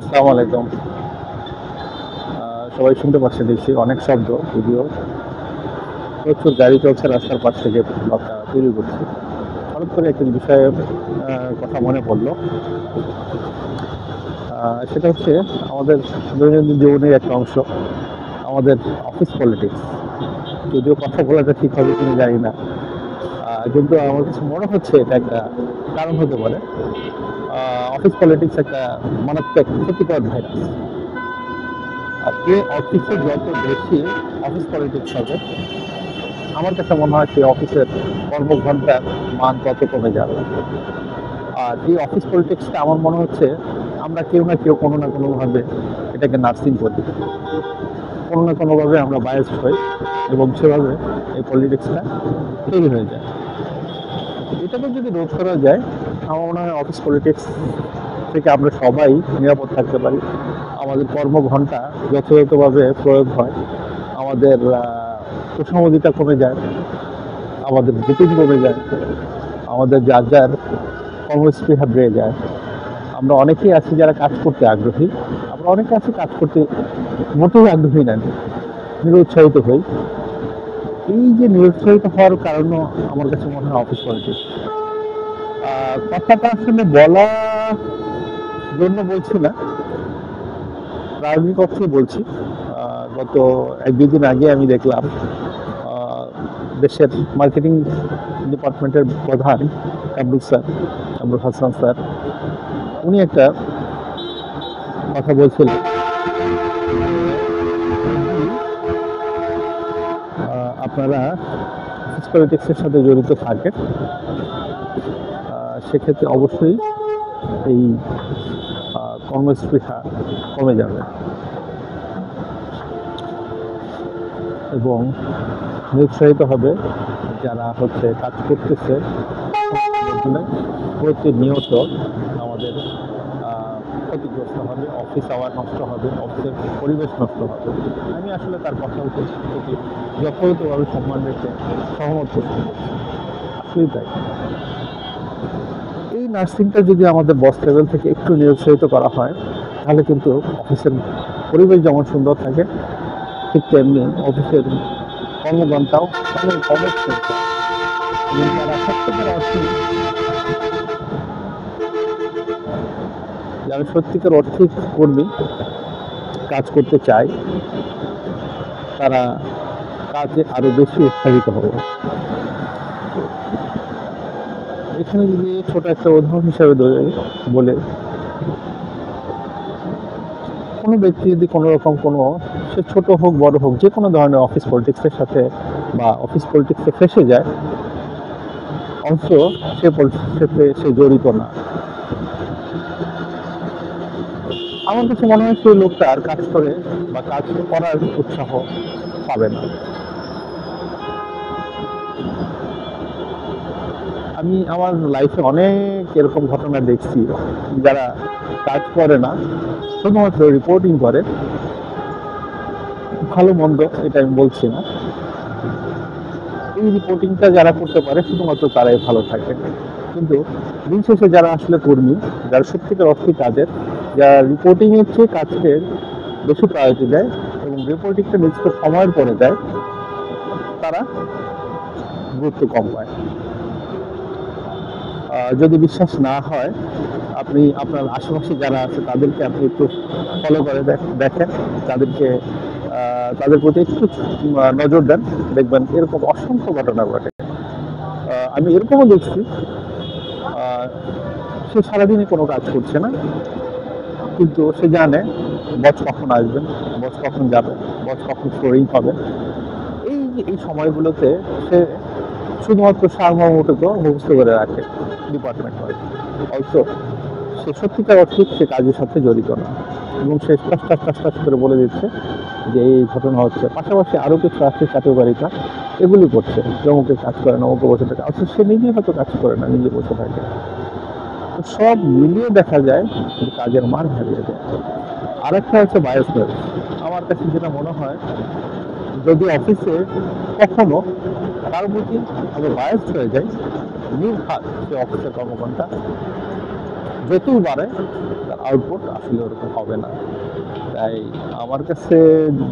আসসালামু আলাইকুম। সবাই শুনতে পাচ্ছে দেখছি অনেক শব্দ, যদিও প্রচুর গাড়ি চলছে রাস্তার পাশ থেকে ব্লগটা তৈরি করছি। হঠাৎ করে একটি বিষয়ে কথা মনে পড়লো। সেটা হচ্ছে আমাদের দৈনন্দিন জীবনের একটা অংশ, আমাদের অফিস পলিটিক্স। যদিও কথা বলাটা ঠিক হবে কিনা জানি না। কিন্তু আমার কাছে মনে হচ্ছে এটা একটা কারণ হতে পারে। অফিস পলিটিক্স একটা মারাত্মক ক্ষতিকর ভাইরাস। যে অফিসে যত বেশি অফিস পলিটিক্স হবে, আমার কাছে মনে হয় সেই অফিসের কর্মঘণ্টার মান তত কমে যাবে। আর এই অফিস পলিটিক্সটা আমার মনে হচ্ছে আমরা কেউ না কেউ কোনো না কোনোভাবে এটাকে নার্সিং করি, কোনো না কোনোভাবে আমরা বায়াস হই এবং সেভাবে এই পলিটিক্সটা তৈরি হয়ে যায়। এটাকে যদি রোধ করা যায়, আমার মনে হয় অফিস পলিটিক্স থেকে আমরা সবাই নিরাপদ থাকতে পারি। আমাদের কর্মঘণ্টা যথাযথভাবে প্রয়োগ হয়, আমাদের প্রসঙ্গিতা কমে যায়, আমাদের রুটিন কমে যায়, আমাদের যার যার কর্মস্পৃহা বেড়ে যায়। আমরা অনেকেই আছি যারা কাজ করতে আগ্রহী, আমরা অনেকে আছি কাজ করতে মোটেই আগ্রহী নন, নিরুৎসাহিত হই। এই যে নিরুৎসাহিত হওয়ার কারণও আমার কাছে মনে হয় অফিস পলিটিক্স। কথাটা আসলে বলা জন্য বলছি না, প্রায়োগিক অর্থে বলছি। গত এক দুই দিন আগে আমি দেখলাম দেশের মার্কেটিং ডিপার্টমেন্টের প্রধান কামরুল হাসান স্যার, উনি একটা কথা বলছিলেন। আপনারা অফিস পলিটিক্সের সাথে জড়িত থাকেন, সেক্ষেত্রে অবশ্যই এই কর্মস্পৃহা কমে যাবে এবং নিরুৎসাহিত হবে যারা হচ্ছে কাজ করতেছে। প্রতিনিয়ত আমাদের ক্ষতিগ্রস্ত হবে, অফিস আওয়ার নষ্ট হবে, অফিসের পরিবেশ নষ্ট হবে। আমি আসলে তার কথা প্রতি যথাযথভাবে সম্মান রেখে সহমত পোষণ করছি। আসলেই তাই। এই নার্সিংটা যদি আমাদের বস লেভেল থেকে একটু নিরুৎসাহিত করা হয়, তাহলে কিন্তু অফিসের পরিবেশ যেমন সুন্দর থাকে, ঠিক তেমনি অফিসের কর্মঘণ্টাও অনেক অনেক এবং যারা সত্যিকার অর্থে যারা সত্যিকার অর্থে কর্মী, কাজ করতে চায়, তারা কাজে আরো বেশি উৎসাহিত হবে। এখানে যদি ছোট একটা উদাহরণ হিসাবে বলে, কোনো ব্যক্তি যদি কোনো রকম কোনো, সে ছোট হোক বড় হোক, যে কোনো ধরনের অফিস পলিটিক্সের সাথে বা অফিস পলিটিক্সে ফেসে যায়, অথচ সে পলিটিক্সে সে জড়িত না, আমার কাছে মনে হয় সেই লোকটা আর কাজ করে বা কাজ করার উৎসাহ পাবে না। আমি আমার লাইফে অনেক এরকম ঘটনা দেখছি, যারা কাজ করে না, শুধুমাত্র রিপোর্টিং করে। ভালো মন্দ এটা আমি বলছি না, এই রিপোর্টিংটা যারা করতে পারে শুধুমাত্র তারাই ভালো থাকে। কিন্তু দিন শেষে যারা আসলে কর্মী, যারা সত্যিকার অর্থে কাজের, যারা রিপোর্টিং এর চেয়ে কাজকে বেশি প্রায়োরিটি দেয় এবং রিপোর্টিংটা নির্দিষ্ট সময়ের পরে দেয়, তারা গুরুত্ব কম পায়। যদি বিশ্বাস না হয়, আপনি আপনার আশেপাশে যারা আছে তাদেরকে আপনি একটু ফলো করে দেখেন, তাদেরকে তাদের প্রতি একটু নজর দেন, দেখবেন এরকম অসংখ্য ঘটনা ঘটে। আমি এরকমও দেখছি, সে সারাদিনে কোনো কাজ করছে না, কিন্তু সে জানে বস কখন আসবেন, বস কখন যাবেন, বস কখন ফ্লোরিং হবে। এই সময়গুলোতে সে শুধুমাত্র সারমর্মটুকু মুখস্থ করে রাখে ডিপার্টমেন্ট ওয়াইজ। অথচ সে সত্যিকার অর্থে সে কাজের সাথে জড়িত না এবং সে টাস করে বলে দিচ্ছে যে এই ঘটনা হচ্ছে। পাশাপাশি আরও কিছু আছে চাটুকারিতা, এগুলি করছে, অমুকে কাজ করে না, অমুকে বসে থাকে, অথচ সে নিজে হয়তো কাজ করে না, নিজে বসে থাকে। তো সব মিলিয়ে দেখা যায় যে কাজের মান হারিয়ে যায়। আরেকটা হচ্ছে বায়োস্ফিয়ার। আমার কাছে যেটা মনে হয়, যদি অফিসে কখনো তার প্রতি আমরা বায়াস হয়ে যাই, নির্ঘাত সে অফিসের কর্মঘণ্টা যতই বাড়ে তার আউটপুট আসলে ওরকম হবে না। তাই আমার কাছে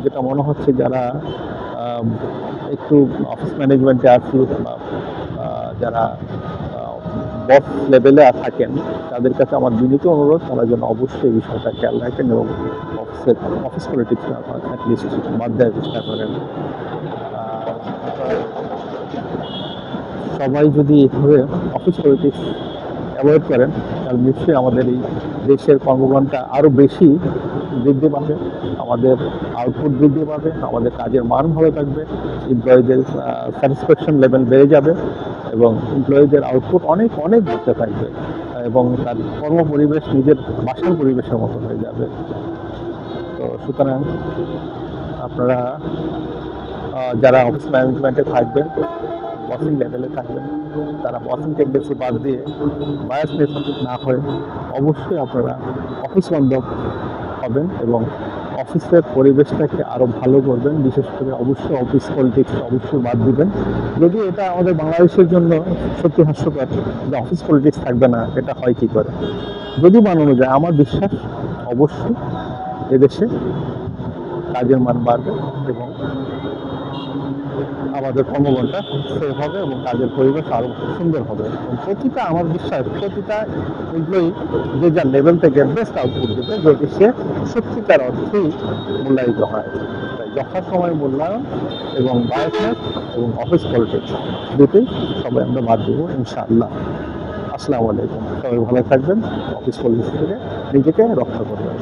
যেটা মনে হচ্ছে, যারা আম, একটু অফিস ম্যানেজমেন্টে আছে বা যারা বস লেভেলে থাকেন, তাদের কাছে আমার বিনীত অনুরোধ, তারা যেন অবশ্যই এই বিষয়টা খেয়াল রাখেন এবং অফিসের অফিস পলিটিক্স অ্যাটলিস্ট বাদ দেওয়ার চেষ্টা করেন। সবাই যদি এভাবে অফিস পলিটিক্স অ্যাভয়েড করেন, তাহলে নিশ্চয়ই আমাদের এই দেশের কর্মঘণ্টা আরও বেশি বৃদ্ধি পাবে, আমাদের আউটপুট বৃদ্ধি পাবে, আমাদের কাজের মান ভালো থাকবে, এমপ্লয়ীদের স্যাটিসফ্যাকশন লেভেল বেড়ে যাবে এবং এমপ্লয়ীদের আউটপুট অনেক অনেক বাড়তে থাকবে এবং তার কর্ম পরিবেশ নিজের বাসার পরিবেশের মতো হয়ে যাবে। তো সুতরাং আপনারা যারা অফিস ম্যানেজমেন্টে থাকবেন, বসিং লেভেলে থাকবেন, তারা বসিং টেন্ডেন্সি বাদ দিয়ে বায়াসনেস না হয়ে অবশ্যই আপনারা অফিস বান্ধব হবেন এবং অফিসের পরিবেশটাকে আরও ভালো করবেন। বিশেষ করে অবশ্যই অফিস পলিটিক্স অবশ্যই বাদ দিবেন। যদিও এটা আমাদের বাংলাদেশের জন্য সত্যি হাস্যকর যে অফিস পলিটিক্স থাকবে না, এটা হয় কী করে। যদি বানানো যায়, আমার বিশ্বাস অবশ্যই এদেশে কাজের মান বাড়বে এবং আমাদের কর্মঘণ্টা সেভ হবে এবং কাজের পরিবেশ আরও সুন্দর হবে এবং প্রতিটা, আমার বিশ্বাস প্রতিটা এমপ্লয়ি যে যার লেভেল থেকে বেস্ট আউটপুট দেবে যদি সে সত্যিকার অর্থেই মূল্যায়িত হয়। তাই যথাসময় মূল্যায়ন এবং বায়াসনেস এবং অফিস পলিটিক্স দুটোই সবাই আমরা বাদ দেবো ইনশাআল্লাহ। আসসালামু আলাইকুম, সবাই ভালো থাকবেন, অফিস পলিটিক্স থেকে নিজেকে রক্ষা করবেন।